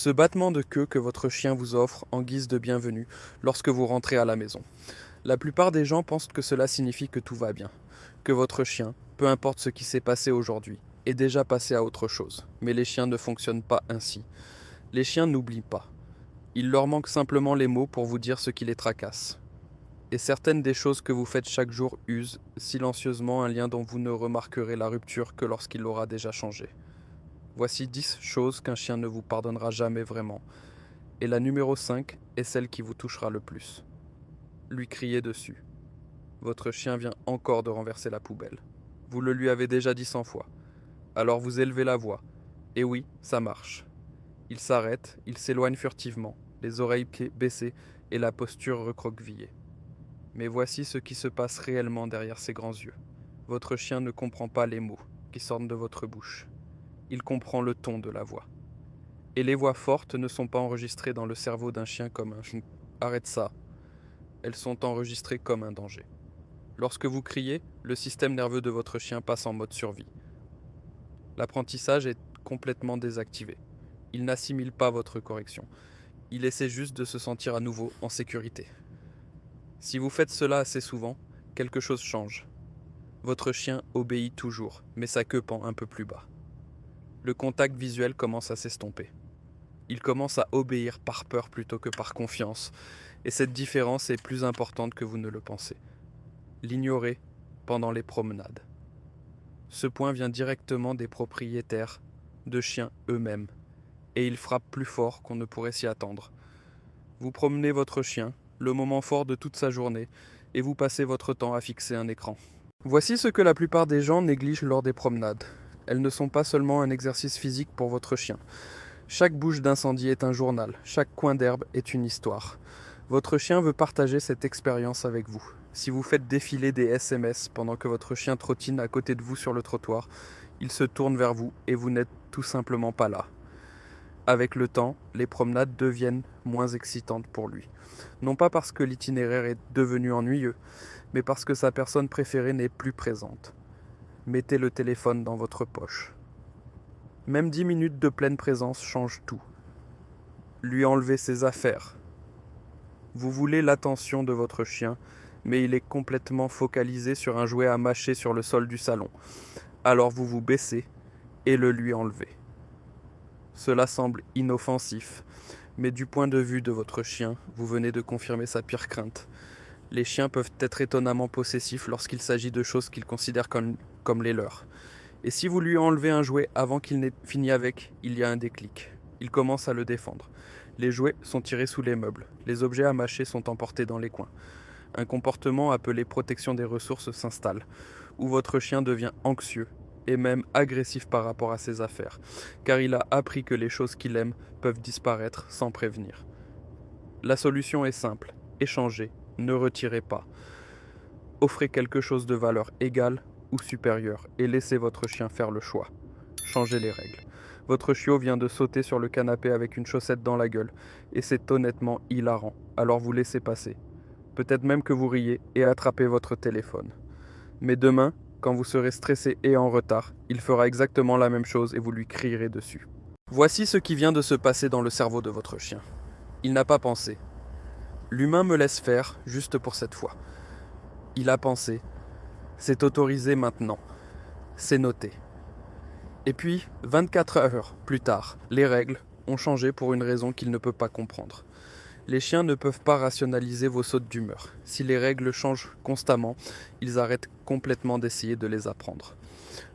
Ce battement de queue que votre chien vous offre en guise de bienvenue lorsque vous rentrez à la maison. La plupart des gens pensent que cela signifie que tout va bien, que votre chien, peu importe ce qui s'est passé aujourd'hui, est déjà passé à autre chose. Mais les chiens ne fonctionnent pas ainsi. Les chiens n'oublient pas. Il leur manque simplement les mots pour vous dire ce qui les tracasse. Et certaines des choses que vous faites chaque jour usent silencieusement un lien dont vous ne remarquerez la rupture que lorsqu'il l'aura déjà changé. Voici 10 choses qu'un chien ne vous pardonnera jamais vraiment. Et la numéro 5 est celle qui vous touchera le plus. Lui crier dessus. Votre chien vient encore de renverser la poubelle. Vous le lui avez déjà dit 100 fois. Alors vous élevez la voix. Et oui, ça marche. Il s'arrête, il s'éloigne furtivement, les oreilles baissées et la posture recroquevillée. Mais voici ce qui se passe réellement derrière ses grands yeux. Votre chien ne comprend pas les mots qui sortent de votre bouche. Il comprend le ton de la voix. Et les voix fortes ne sont pas enregistrées dans le cerveau d'un chien comme un arrête ça. Elles sont enregistrées comme un danger. Lorsque vous criez, le système nerveux de votre chien passe en mode survie. L'apprentissage est complètement désactivé. Il n'assimile pas votre correction. Il essaie juste de se sentir à nouveau en sécurité. Si vous faites cela assez souvent, quelque chose change. Votre chien obéit toujours, mais sa queue pend un peu plus bas. Le contact visuel commence à s'estomper. Il commence à obéir par peur plutôt que par confiance, et cette différence est plus importante que vous ne le pensez. L'ignorer pendant les promenades. Ce point vient directement des propriétaires de chiens eux-mêmes, et il frappe plus fort qu'on ne pourrait s'y attendre. Vous promenez votre chien, le moment fort de toute sa journée, et vous passez votre temps à fixer un écran. Voici ce que la plupart des gens négligent lors des promenades. Elles ne sont pas seulement un exercice physique pour votre chien. Chaque bouche d'incendie est un journal, chaque coin d'herbe est une histoire. Votre chien veut partager cette expérience avec vous. Si vous faites défiler des SMS pendant que votre chien trottine à côté de vous sur le trottoir, il se tourne vers vous et vous n'êtes tout simplement pas là. Avec le temps, les promenades deviennent moins excitantes pour lui. Non pas parce que l'itinéraire est devenu ennuyeux, mais parce que sa personne préférée n'est plus présente. Mettez le téléphone dans votre poche. Même 10 minutes de pleine présence changent tout. Lui enlever ses affaires. Vous voulez l'attention de votre chien, mais il est complètement focalisé sur un jouet à mâcher sur le sol du salon. Alors vous vous baissez et le lui enlevez. Cela semble inoffensif, mais du point de vue de votre chien, vous venez de confirmer sa pire crainte. Les chiens peuvent être étonnamment possessifs lorsqu'il s'agit de choses qu'ils considèrent comme les leurs. Et si vous lui enlevez un jouet avant qu'il n'ait fini avec, il y a un déclic. Il commence à le défendre. Les jouets sont tirés sous les meubles. Les objets à mâcher sont emportés dans les coins. Un comportement appelé protection des ressources s'installe, où votre chien devient anxieux et même agressif par rapport à ses affaires, car il a appris que les choses qu'il aime peuvent disparaître sans prévenir. La solution est simple, échangez, ne retirez pas. Offrez quelque chose de valeur égale ou supérieure et laissez votre chien faire le choix. Changez les règles. Votre chiot vient de sauter sur le canapé avec une chaussette dans la gueule, et c'est honnêtement hilarant, alors vous laissez passer. Peut-être même que vous riez et attrapez votre téléphone. Mais demain, quand vous serez stressé et en retard, il fera exactement la même chose et vous lui crierez dessus. Voici ce qui vient de se passer dans le cerveau de votre chien. Il n'a pas pensé. L'humain me laisse faire, juste pour cette fois. Il a pensé. C'est autorisé maintenant. C'est noté. Et puis, 24 heures plus tard, les règles ont changé pour une raison qu'il ne peut pas comprendre. Les chiens ne peuvent pas rationaliser vos sautes d'humeur. Si les règles changent constamment, ils arrêtent complètement d'essayer de les apprendre.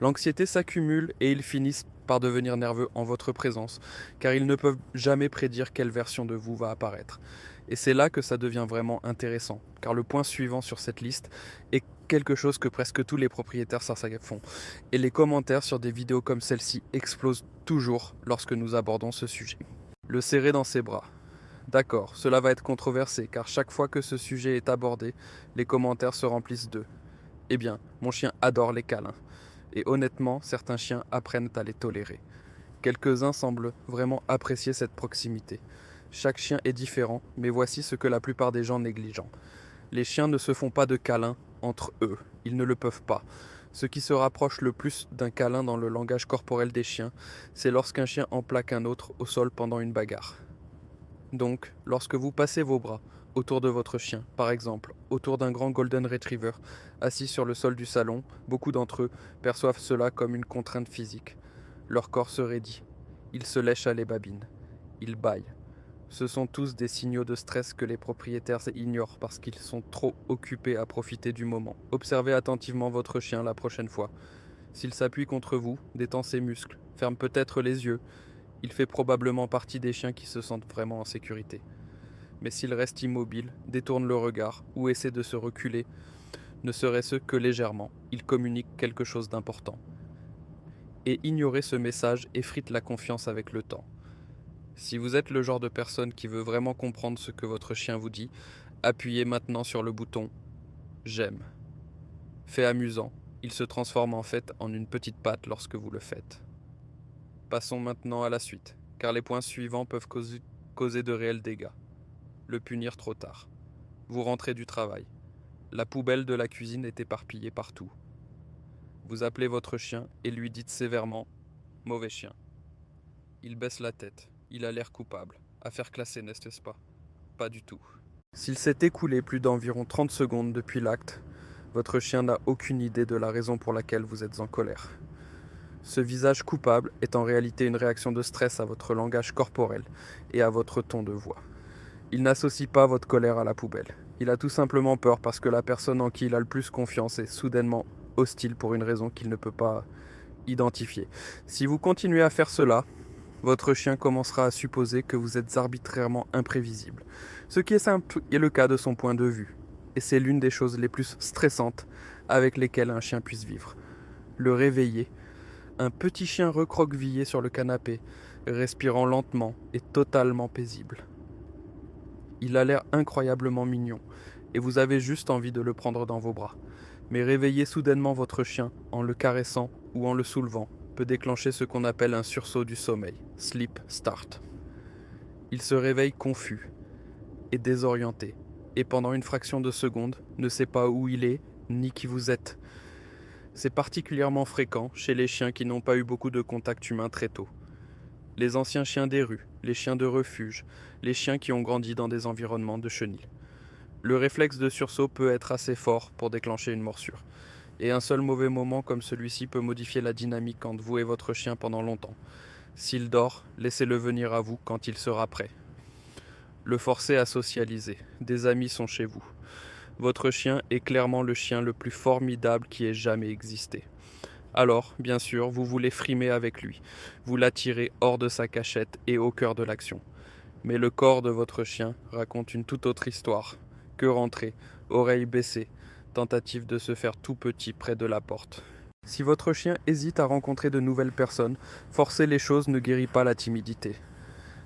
L'anxiété s'accumule et ils finissent par devenir nerveux en votre présence, car ils ne peuvent jamais prédire quelle version de vous va apparaître. Et c'est là que ça devient vraiment intéressant, car le point suivant sur cette liste est quelque chose que presque tous les propriétaires font. Et les commentaires sur des vidéos comme celle-ci explosent toujours lorsque nous abordons ce sujet. Le serrer dans ses bras. D'accord, cela va être controversé, car chaque fois que ce sujet est abordé, les commentaires se remplissent d'eux. Eh bien, mon chien adore les câlins. Et honnêtement, certains chiens apprennent à les tolérer. Quelques-uns semblent vraiment apprécier cette proximité. Chaque chien est différent, mais voici ce que la plupart des gens négligent. Les chiens ne se font pas de câlins entre eux, ils ne le peuvent pas. Ce qui se rapproche le plus d'un câlin dans le langage corporel des chiens, c'est lorsqu'un chien emplaque un autre au sol pendant une bagarre. Donc, lorsque vous passez vos bras autour de votre chien, par exemple, autour d'un grand Golden Retriever, assis sur le sol du salon, beaucoup d'entre eux perçoivent cela comme une contrainte physique. Leur corps se raidit, ils se lèchent à les babines, ils bâillent. Ce sont tous des signaux de stress que les propriétaires ignorent parce qu'ils sont trop occupés à profiter du moment. Observez attentivement votre chien la prochaine fois. S'il s'appuie contre vous, détend ses muscles, ferme peut-être les yeux, il fait probablement partie des chiens qui se sentent vraiment en sécurité. Mais s'il reste immobile, détourne le regard ou essaie de se reculer, ne serait-ce que légèrement, il communique quelque chose d'important. Et ignorer ce message effrite la confiance avec le temps. Si vous êtes le genre de personne qui veut vraiment comprendre ce que votre chien vous dit, appuyez maintenant sur le bouton « J'aime ». Fait amusant, il se transforme en fait en une petite patte lorsque vous le faites. Passons maintenant à la suite, car les points suivants peuvent causer de réels dégâts. Le punir trop tard. Vous rentrez du travail. La poubelle de la cuisine est éparpillée partout. Vous appelez votre chien et lui dites sévèrement « Mauvais chien ». Il baisse la tête. Il a l'air coupable. Affaire classée, n'est-ce pas? Pas du tout. S'il s'est écoulé plus d'environ 30 secondes depuis l'acte, votre chien n'a aucune idée de la raison pour laquelle vous êtes en colère. Ce visage coupable est en réalité une réaction de stress à votre langage corporel et à votre ton de voix. Il n'associe pas votre colère à la poubelle. Il a tout simplement peur parce que la personne en qui il a le plus confiance est soudainement hostile pour une raison qu'il ne peut pas identifier. Si vous continuez à faire cela, votre chien commencera à supposer que vous êtes arbitrairement imprévisible. Ce qui est simple est le cas de son point de vue. Et c'est l'une des choses les plus stressantes avec lesquelles un chien puisse vivre. Le réveiller, un petit chien recroquevillé sur le canapé, respirant lentement et totalement paisible. Il a l'air incroyablement mignon, et vous avez juste envie de le prendre dans vos bras. Mais réveiller soudainement votre chien, en le caressant ou en le soulevant, peut déclencher ce qu'on appelle un sursaut du sommeil, sleep start. Il se réveille confus et désorienté, et pendant une fraction de seconde, ne sait pas où il est, ni qui vous êtes. C'est particulièrement fréquent chez les chiens qui n'ont pas eu beaucoup de contact humain très tôt. Les anciens chiens des rues, les chiens de refuge, les chiens qui ont grandi dans des environnements de chenilles. Le réflexe de sursaut peut être assez fort pour déclencher une morsure. Et un seul mauvais moment comme celui-ci peut modifier la dynamique entre vous et votre chien pendant longtemps. S'il dort, laissez-le venir à vous quand il sera prêt. Le forcer à socialiser. Des amis sont chez vous. Votre chien est clairement le chien le plus formidable qui ait jamais existé. Alors, bien sûr, vous voulez frimer avec lui. Vous l'attirez hors de sa cachette et au cœur de l'action. Mais le corps de votre chien raconte une toute autre histoire. Queue rentrée, oreilles baissées, tentative de se faire tout petit près de la porte. Si votre chien hésite à rencontrer de nouvelles personnes, forcer les choses ne guérit pas la timidité.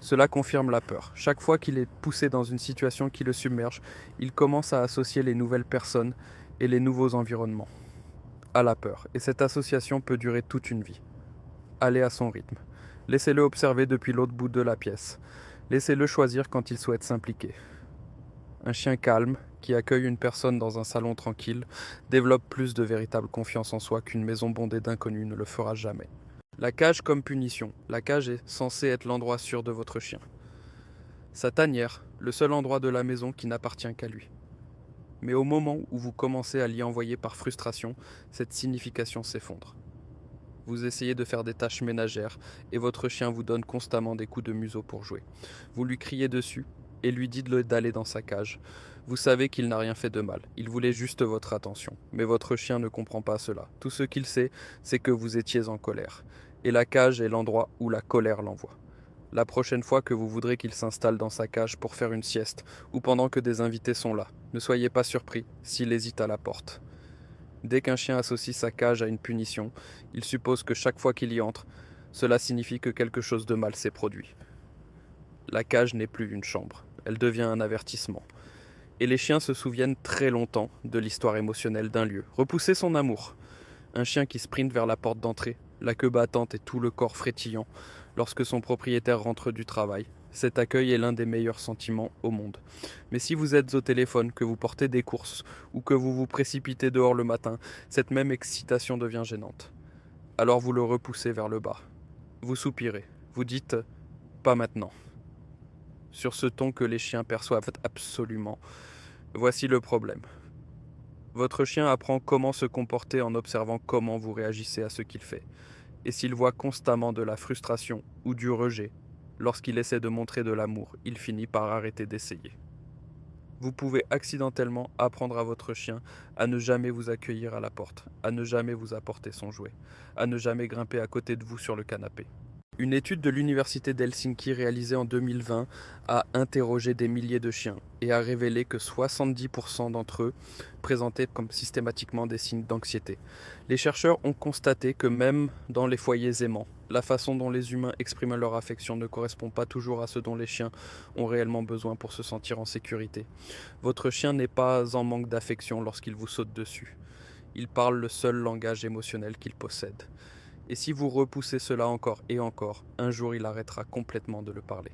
Cela confirme la peur. Chaque fois qu'il est poussé dans une situation qui le submerge, il commence à associer les nouvelles personnes et les nouveaux environnements à la peur. Et cette association peut durer toute une vie. Allez à son rythme. Laissez-le observer depuis l'autre bout de la pièce. Laissez-le choisir quand il souhaite s'impliquer. Un chien calme, qui accueille une personne dans un salon tranquille, développe plus de véritable confiance en soi qu'une maison bondée d'inconnus ne le fera jamais. La cage comme punition. La cage est censée être l'endroit sûr de votre chien. Sa tanière, le seul endroit de la maison qui n'appartient qu'à lui. Mais au moment où vous commencez à l'y envoyer par frustration, cette signification s'effondre. Vous essayez de faire des tâches ménagères et votre chien vous donne constamment des coups de museau pour jouer. Vous lui criez dessus et lui dites d'aller dans sa cage. Vous savez qu'il n'a rien fait de mal, il voulait juste votre attention. Mais votre chien ne comprend pas cela. Tout ce qu'il sait, c'est que vous étiez en colère. Et la cage est l'endroit où la colère l'envoie. La prochaine fois que vous voudrez qu'il s'installe dans sa cage pour faire une sieste, ou pendant que des invités sont là, ne soyez pas surpris s'il hésite à la porte. Dès qu'un chien associe sa cage à une punition, il suppose que chaque fois qu'il y entre, cela signifie que quelque chose de mal s'est produit. La cage n'est plus une chambre, elle devient un avertissement. Et les chiens se souviennent très longtemps de l'histoire émotionnelle d'un lieu. Repousser son amour. Un chien qui sprinte vers la porte d'entrée, la queue battante et tout le corps frétillant, lorsque son propriétaire rentre du travail. Cet accueil est l'un des meilleurs sentiments au monde. Mais si vous êtes au téléphone, que vous portez des courses ou que vous vous précipitez dehors le matin, cette même excitation devient gênante. Alors vous le repoussez vers le bas. Vous soupirez. Vous dites « pas maintenant ». Sur ce ton que les chiens perçoivent absolument. Voici le problème. Votre chien apprend comment se comporter en observant comment vous réagissez à ce qu'il fait. Et s'il voit constamment de la frustration ou du rejet, lorsqu'il essaie de montrer de l'amour, il finit par arrêter d'essayer. Vous pouvez accidentellement apprendre à votre chien à ne jamais vous accueillir à la porte, à ne jamais vous apporter son jouet, à ne jamais grimper à côté de vous sur le canapé. Une étude de l'université d'Helsinki réalisée en 2020 a interrogé des milliers de chiens et a révélé que 70% d'entre eux présentaient comme systématiquement des signes d'anxiété. Les chercheurs ont constaté que même dans les foyers aimants, la façon dont les humains expriment leur affection ne correspond pas toujours à ce dont les chiens ont réellement besoin pour se sentir en sécurité. Votre chien n'est pas en manque d'affection lorsqu'il vous saute dessus. Il parle le seul langage émotionnel qu'il possède. Et si vous repoussez cela encore et encore, un jour il arrêtera complètement de le parler.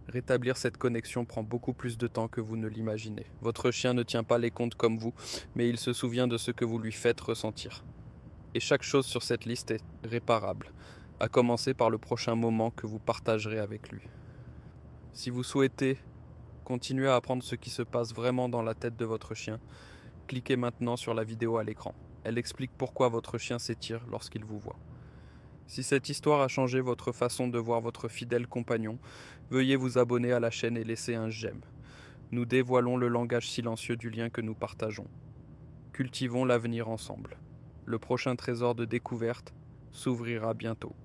Rétablir cette connexion prend beaucoup plus de temps que vous ne l'imaginez. Votre chien ne tient pas les comptes comme vous, mais il se souvient de ce que vous lui faites ressentir. Et chaque chose sur cette liste est réparable, à commencer par le prochain moment que vous partagerez avec lui. Si vous souhaitez continuer à apprendre ce qui se passe vraiment dans la tête de votre chien, cliquez maintenant sur la vidéo à l'écran. Elle explique pourquoi votre chien s'étire lorsqu'il vous voit. Si cette histoire a changé votre façon de voir votre fidèle compagnon, veuillez vous abonner à la chaîne et laisser un j'aime. Nous dévoilons le langage silencieux du lien que nous partageons. Cultivons l'avenir ensemble. Le prochain trésor de découverte s'ouvrira bientôt.